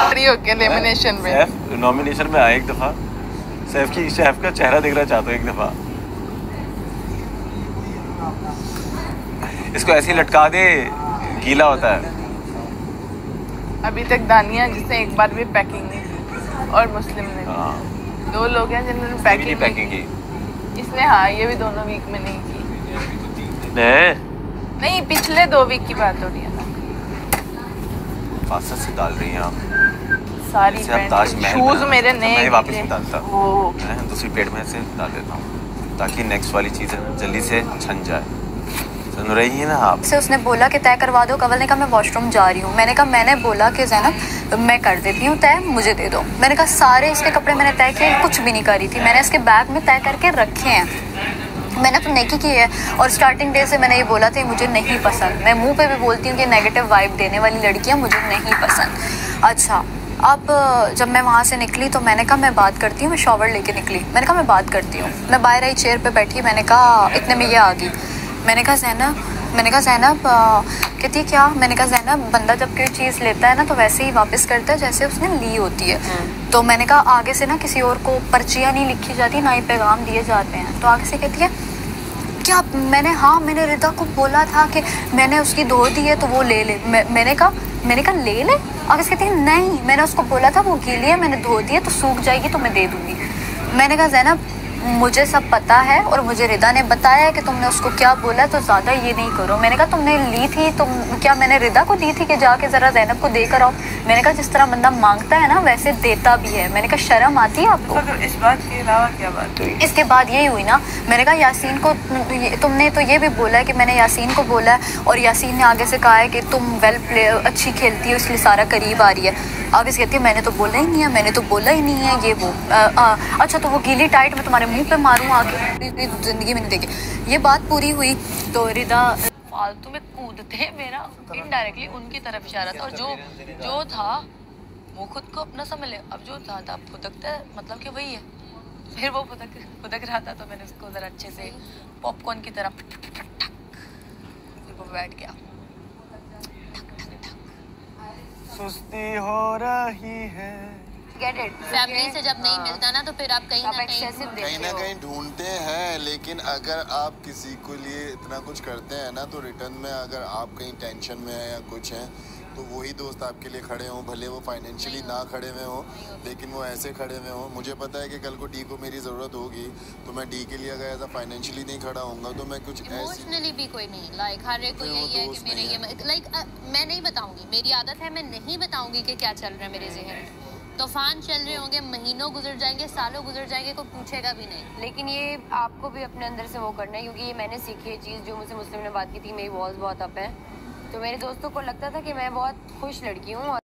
Lamination में nomination में आया एक दफा। सैफ का चेहरा देखना चाहता हूँ एक दफा। इसको ऐसे ही लटका दे, गीला होता है। अभी तक दानिया जिसने एक बार भी पैकिंग नहीं की और मुस्लिम ने दो लोग हैं जिन्होंने पैकिंग की। इसने हाँ ये भी दोनों वीक में नहीं की। नहीं पिछले 2 वीक की बात हो रही है ना। फासत से डाल रही हैं आप सारी शूज मेरे नए वापस नहीं डालता, दूसरी पेट में से डाल देता हूँ ताकि नेक्स्ट वाली चीज़ें जल्दी से छन जाए। सुन रही है ना आप? से उसने बोला कि तय करवा दो। कवल ने कहा मैं वॉशरूम जा रही हूँ। मैंने बोला कि ज़ैनब मैं कर देती हूँ तय, मुझे दे दो। मैंने कहा सारे इसके कपड़े मैंने तय किए, कुछ भी नहीं करी थी। मैंने इसके बैग में तय करके रखे हैं। मैंने तो नेकी की है और स्टार्टिंग डे से मैंने ये बोला था मुझे नहीं पसंद। मैं मुंह पे भी बोलती हूँ कि नेगेटिव वाइब देने वाली लड़कियाँ मुझे नहीं पसंद। अच्छा अब जब मैं वहाँ से निकली तो मैंने कहा मैं बात करती हूँ। मैं शॉवर लेके निकली, मैंने कहा मैं बात करती हूँ। मैं बाहर आई चेयर पे बैठी, मैंने कहा इतने में ये आ गई। मैंने कहा ज़ैनब कहती है क्या? मैंने कहा ज़ैनब बंदा जब कोई चीज़ लेता है ना तो वैसे ही वापस करता है जैसे उसने ली होती है। तो मैंने कहा आगे से ना किसी और को पर्चियाँ नहीं लिखी जाती, ना ही पैगाम दिए जाते हैं। तो आगे से कहती है क्या? मैंने रिदा को बोला था कि मैंने उसकी धो दी है तो वो ले ले। मैंने कहा ले ले। आगे से कहती है नहीं, मैंने उसको बोला था वो गीली है, मैंने धो दी है तो सूख जाएगी तो मैं दे दूँगी। मैंने कहा ज़ैनब मुझे सब पता है और मुझे रिदा ने बताया कि तुमने उसको क्या बोला, तो ज़्यादा ये नहीं करो। मैंने कहा तुमने ली थी, तुम क्या मैंने रिदा को दी थी कि जाके ज़रा ज़ैनब को देकर आओ? मैंने कहा जिस तरह बंदा मांगता है ना वैसे देता भी है। मैंने कहा शर्म आती है आपको? तो इस बात के अलावा क्या बात हुई? इसके बाद यही हुई ना, मैंने कहा यासीन को तुमने तो ये भी बोला है कि मैंने यासीन को बोला है और यासीन ने आगे से कहा है कि तुम वेल प्लेयर अच्छी खेलती हो इसलिए सारा करीब आ रही है। आगे से कहती है मैंने तो बोला ही नहीं है, मैंने तो बोला ही नहीं है ये वो। अच्छा तो वो गीली टाइट में तुम्हारे मुंह पे मारूं आके? जिंदगी में नहीं देखी। ये बात पूरी हुई तो रिदा फालतू में कूदते मेरा इनडायरेक्टली उनकी तरफ इशारा था। और जो था वो खुद को अपना समझ ले। अब जो था फुदकता है मतलब कि वही है। फिर वो फुदक रहा था तो मैंने उसको जरा अच्छे से पॉपकॉर्न की तरह फिर वो बैठ गया। सुस्ती हो रही है। Get it? फैमिली से जब नहीं मिलता ना तो फिर आप कहीं ना कहीं ढूंढते हैं। लेकिन अगर आप किसी को लिए इतना कुछ करते हैं ना तो रिटर्न में अगर आप कहीं टेंशन में हैं या कुछ हैं तो वही दोस्त आपके लिए खड़े हों, भले वो फाइनेंशियली ना खड़े हुए हों लेकिन वो ऐसे खड़े हुए हों। मुझे पता है कि कल को डी को मेरी ज़रूरत होगी तो मैं डी के लिए अगर ऐसा फाइनेंशियली नहीं खड़ा होऊंगा तो मैं कुछ इमोशनली भी कोई नहीं लाइक हर एक को यही है कि मेरे ये लाइक मैं नहीं बताऊंगी, मेरी आदत है मैं नहीं बताऊंगी कि क्या चल रहा है मेरे ज़हन में। तूफान चल रहे होंगे, महीनों गुजर जाएंगे, सालों गुजर जाएंगे, कोई पूछेगा भी नहीं। लेकिन ये आपको भी अपने अंदर से वो करना है क्योंकि ये मैंने सीखी है चीज़ जो मुझसे मुस्लिम ने बात की थी। मेरी वॉल्स बहुत अप है तो मेरे दोस्तों को लगता था कि मैं बहुत खुश लड़की हूँ।